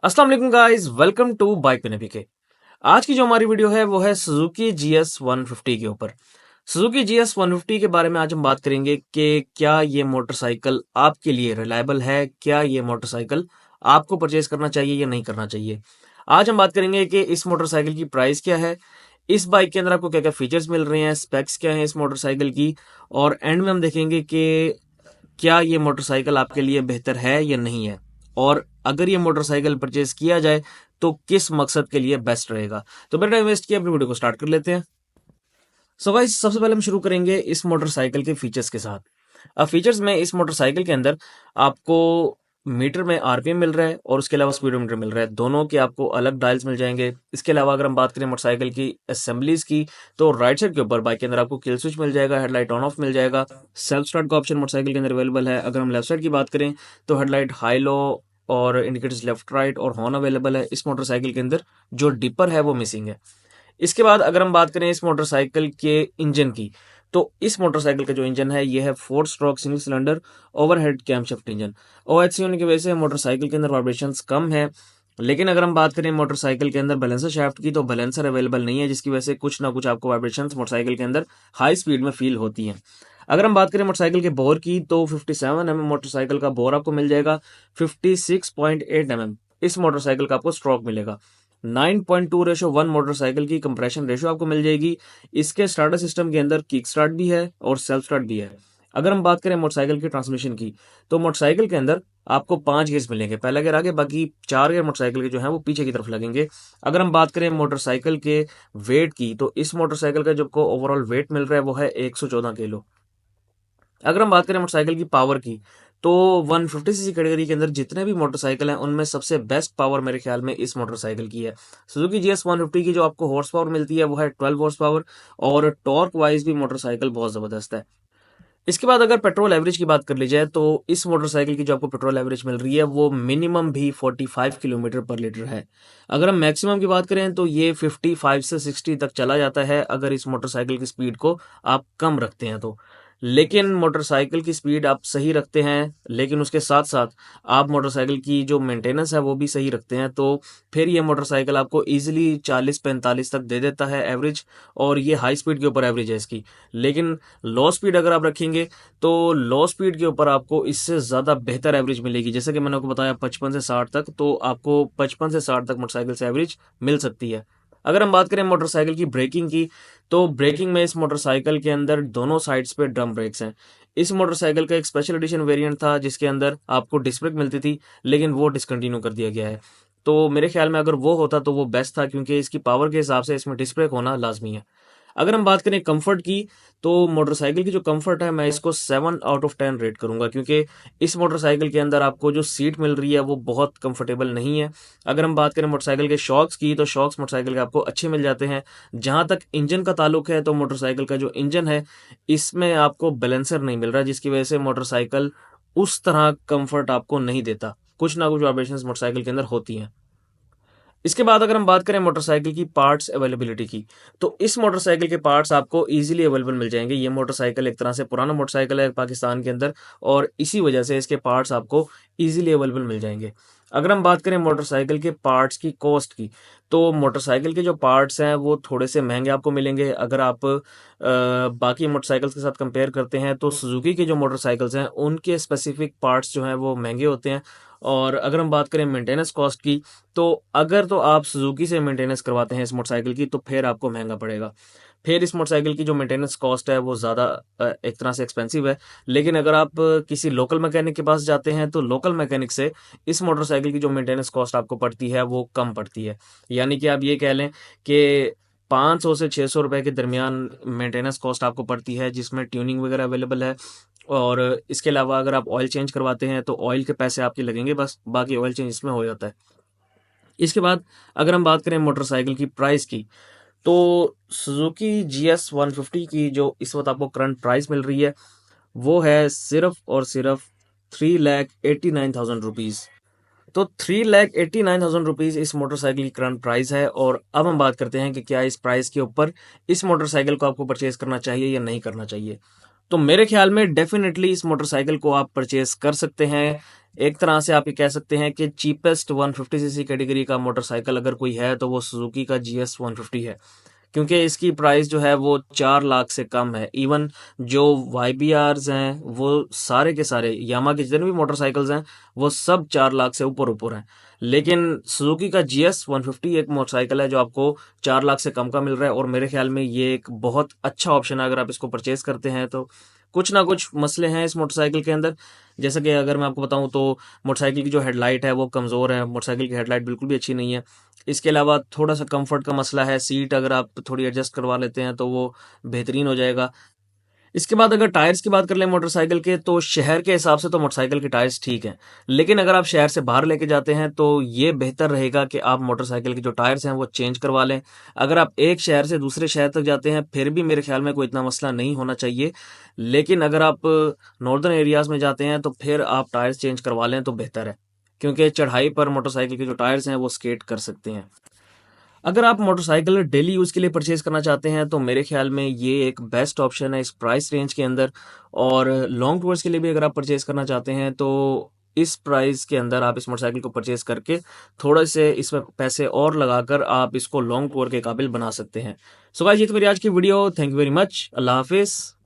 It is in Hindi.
अस्सलाम वालेकुम गाइस, वेलकम टू बाइक पे नबी के। आज की जो हमारी वीडियो है वो है सुजुकी GS 150 के ऊपर। सुजुकी GS 150 के बारे में आज हम बात करेंगे कि क्या ये मोटरसाइकिल आपके लिए रिलायबल है, क्या ये मोटरसाइकिल आपको परचेज करना चाहिए या नहीं करना चाहिए। आज हम बात करेंगे कि इस मोटरसाइकिल की प्राइस क्या है, इस बाइक के अंदर आपको क्या क्या फीचर्स मिल रहे हैं, स्पेक्स क्या है इस मोटरसाइकिल की, और एंड में हम देखेंगे कि क्या ये मोटरसाइकिल आपके लिए बेहतर है या नहीं है, और अगर ये मोटरसाइकिल परचेज किया जाए तो किस मकसद के लिए बेस्ट रहेगा। तो बिना टाइम वेस्ट किए अपनी वीडियो को स्टार्ट कर लेते हैं। सो गाइस, सबसे पहले हम शुरू करेंगे इस मोटरसाइकिल के फीचर्स के साथ। अब फीचर्स में इस मोटरसाइकिल के अंदर आपको मीटर में आरपीएम मिल रहा है और उसके अलावा स्पीडोमीटर मिल रहा है, दोनों के आपको अलग डायल्स मिल जाएंगे। इसके अलावा अगर हम बात करें मोटरसाइकिल की असेंबलीज की, तो राइट साइड के ऊपर बाइक के अंदर आपको किल स्विच मिल जाएगा, हेडलाइट ऑन ऑफ मिल जाएगा, सेल्फ स्टार्ट का ऑप्शन मोटरसाइकिल के अंदर अवेलेबल है। अगर हम लेफ्ट साइड की बात करें तो हेडलाइट हाई लो और इंडिकेटर्स लेफ्ट राइट और हॉर्न अवेलेबल है। इस मोटरसाइकिल के अंदर जो डिपर है वो मिसिंग है। इसके बाद अगर हम बात करें इस मोटरसाइकिल के इंजन की, तो इस मोटरसाइकिल का जो इंजन है ये है 4 stroke single cylinder overhead camshaft engine. OHC होने की वजह से मोटरसाइकिल के अंदर वाइब्रेशंस कम है। लेकिन अगर हम बात करें मोटरसाइकिल के अंदर बैलेंसर शाफ्ट की, तो बैलेंसर अवेलेबल नहीं है, जिसकी वजह से कुछ ना कुछ आपको वाइब्रेशंस मोटरसाइकिल के अंदर हाई स्पीड में फील होती हैं। अगर हम बात करें मोटरसाइकिल के बोर की, तो 57 mm मोटरसाइकिल का बोर आपको मिल जाएगा। 56.8 mm इस मोटरसाइकिल का आपको स्ट्रोक मिलेगा। 9.2:1 मोटरसाइकिल की कंप्रेशन रेशो आपको मिल जाएगी। इसके स्टार्टर सिस्टम के अंदर किक स्टार्ट भी है और सेल्फ स्टार्ट भी है। अगर हम बात करें मोटरसाइकिल की ट्रांसमिशन की, तो मोटरसाइकिल के अंदर आपको 5 गियर्स मिलेंगे, पहला गियर आगे, बाकी 4 गियर मोटरसाइकिल के जो है वो पीछे की तरफ लगेंगे। अगर हम बात करें मोटरसाइकिल के वेट की, तो इस मोटरसाइकिल का जो आपको ओवरऑल वेट मिल रहा है वो है 114 किलो। अगर हम बात करें मोटरसाइकिल की पावर की, तो 150cc कैटेगरी के अंदर जितने भी मोटरसाइकिल हैं उनमें सबसे बेस्ट पावर मेरे ख्याल में इस मोटरसाइकिल की है। सुजुकी GS 150 की जो आपको हॉर्स पावर मिलती है वो है 12 हॉर्स पावर, और टॉर्क वाइज भी मोटरसाइकिल बहुत ज़बरदस्त है। इसके बाद अगर पेट्रोल एवरेज की बात कर ली जाए, तो इस मोटरसाइकिल की जो आपको पेट्रोल एवरेज मिल रही है वो मिनिमम भी 45 किलोमीटर पर लीटर है। अगर हम मैक्सिमम की बात करें तो ये 55 से 60 तक चला जाता है, अगर इस मोटरसाइकिल की स्पीड को आप कम रखते हैं तो। लेकिन मोटरसाइकिल की स्पीड आप सही रखते हैं, लेकिन उसके साथ साथ आप मोटरसाइकिल की जो मेंटेनेंस है वो भी सही रखते हैं, तो फिर ये मोटरसाइकिल आपको इजीली 40-45 तक दे देता है एवरेज, और ये हाई स्पीड के ऊपर एवरेज है इसकी। लेकिन लो स्पीड अगर आप रखेंगे तो लो स्पीड के ऊपर आपको इससे ज़्यादा बेहतर एवरेज मिलेगी। जैसे कि मैंने आपको बताया 55 से 60 तक, तो आपको 55 से 60 तक मोटरसाइकिल से एवरेज मिल सकती है। अगर हम बात करें मोटरसाइकिल की ब्रेकिंग की, तो ब्रेकिंग में इस मोटरसाइकिल के अंदर दोनों साइड्स पे ड्रम ब्रेक्स हैं। इस मोटरसाइकिल का एक स्पेशल एडिशन वेरिएंट था जिसके अंदर आपको डिस्क ब्रेक मिलती थी, लेकिन वो डिसकंटिन्यू कर दिया गया है। तो मेरे ख्याल में अगर वो होता तो वो बेस्ट था, क्योंकि इसकी पावर के हिसाब से इसमें डिस्क ब्रेक होना लाजमी है। अगर हम बात करें कंफर्ट की, तो मोटरसाइकिल की जो कंफर्ट है मैं इसको 7/10 रेट करूंगा, क्योंकि इस मोटरसाइकिल के अंदर आपको जो सीट मिल रही है वो बहुत कंफर्टेबल नहीं है। अगर हम बात करें मोटरसाइकिल के शॉक्स की, तो शॉक्स मोटरसाइकिल के आपको अच्छे मिल जाते हैं। जहां तक इंजन का ताल्लुक है, तो मोटरसाइकिल का जो इंजन है इसमें आपको बैलेंसर नहीं मिल रहा, जिसकी वजह से मोटरसाइकिल उस तरह कंफर्ट आपको नहीं देता। कुछ ना कुछ वाइब्रेशंस मोटरसाइकिल के अंदर होती हैं। इसके बाद अगर हम बात करें मोटरसाइकिल की पार्ट्स अवेलेबिलिटी की, तो इस मोटरसाइकिल के पार्ट्स आपको इजीली अवेलेबल मिल जाएंगे। ये मोटरसाइकिल एक तरह से पुराना मोटरसाइकिल है पाकिस्तान के अंदर, और इसी वजह से इसके पार्ट्स आपको इजीली अवेलेबल मिल जाएंगे। अगर हम बात करें मोटरसाइकिल के पार्ट्स की कॉस्ट की, तो मोटरसाइकिल के जो पार्ट्स हैं वो थोड़े से महंगे आपको मिलेंगे। अगर आप बाकी मोटरसाइकिल्स के साथ कंपेयर करते हैं, तो सुजुकी के जो मोटरसाइकिल्स हैं उनके स्पेसिफिक पार्ट्स जो हैं वो महंगे होते हैं। और अगर हम बात करें मेंटेनेंस कॉस्ट की, तो अगर तो आप सुजुकी से मेंटेनेंस करवाते हैं इस मोटरसाइकिल की, तो फिर आपको महंगा पड़ेगा। फिर इस मोटरसाइकिल की जो मेंटेनेंस कॉस्ट है वो ज़्यादा एक तरह से एक्सपेंसिव है। लेकिन अगर आप किसी लोकल मैकेनिक के पास जाते हैं, तो लोकल मैकेनिक से इस मोटरसाइकिल की जो मेंटेनेंस कॉस्ट आपको पड़ती है वो कम पड़ती है। यानी कि आप ये कह लें कि 500 से 600 रुपए के दरमियान मेंटेनेंस कॉस्ट आपको पड़ती है, जिसमें ट्यूनिंग वगैरह अवेलेबल है। और इसके अलावा अगर आप ऑयल चेंज करवाते हैं तो ऑयल के पैसे आपके लगेंगे, बस बाकी ऑयल चेंज इसमें हो जाता है। इसके बाद अगर हम बात करें मोटरसाइकिल की प्राइस की, तो सुजुकी GS 150 की जो इस वक्त आपको करंट प्राइस मिल रही है वो है सिर्फ और सिर्फ 3,89,000 रुपीज़। तो 3,89,000 रुपीज़ इस मोटरसाइकिल की करंट प्राइस है। और अब हम बात करते हैं कि क्या इस प्राइस के ऊपर इस मोटरसाइकिल को आपको परचेज करना चाहिए या नहीं करना चाहिए। तो मेरे ख्याल में डेफिनेटली इस मोटरसाइकिल को आप परचेज कर सकते हैं। एक तरह से आप ये कह सकते हैं कि चीपेस्ट 150 सीसी कैटेगरी का मोटरसाइकिल अगर कोई है तो वो सुजुकी का GS 150 है, क्योंकि इसकी प्राइस जो है वो 4 लाख से कम है। इवन जो YBRs हैं वो सारे के सारे यामा के जितने भी मोटरसाइकिल्स हैं वो सब 4 लाख से ऊपर ऊपर हैं, लेकिन सुजुकी का GS 150 एक मोटरसाइकिल है जो आपको 4 लाख से कम का मिल रहा है। और मेरे ख्याल में ये एक बहुत अच्छा ऑप्शन है अगर आप इसको परचेज करते हैं तो। कुछ ना कुछ मसले हैं इस मोटरसाइकिल के अंदर, जैसे कि अगर मैं आपको बताऊं तो मोटरसाइकिल की जो हेडलाइट है वो कमज़ोर है, मोटरसाइकिल की हेडलाइट बिल्कुल भी अच्छी नहीं है। इसके अलावा थोड़ा सा कंफर्ट का मसला है, सीट अगर आप थोड़ी एडजस्ट करवा लेते हैं तो वो बेहतरीन हो जाएगा। इसके बाद अगर टायर्स की बात कर लें मोटरसाइकिल के, तो शहर के हिसाब से तो मोटरसाइकिल के टायर्स ठीक हैं, लेकिन अगर आप शहर से बाहर लेके जाते हैं तो ये बेहतर रहेगा कि आप मोटरसाइकिल के जो टायर्स हैं वो चेंज करवा लें। अगर आप एक शहर से दूसरे शहर तक जाते हैं फिर भी मेरे ख्याल में कोई इतना मसला नहीं होना चाहिए, लेकिन अगर आप नॉर्दर्न एरियाज़ में जाते हैं तो फिर आप टायर्स चेंज करवा लें तो बेहतर है, क्योंकि चढ़ाई पर मोटरसाइकिल के जो टायर्स हैं वो स्केट कर सकते हैं। अगर आप मोटरसाइकिल डेली यूज़ के लिए परचेज़ करना चाहते हैं तो मेरे ख्याल में ये एक बेस्ट ऑप्शन है इस प्राइस रेंज के अंदर। और लॉन्ग टूर्स के लिए भी अगर आप परचेज़ करना चाहते हैं तो इस प्राइस के अंदर आप इस मोटरसाइकिल को परचेज़ करके थोड़े से इसमें पैसे और लगाकर आप इसको लॉन्ग टूर के काबिल बना सकते हैं। सो गाइस, ये तो मेरी आज की video. Thank you very much. अल्लाह हाफिज़।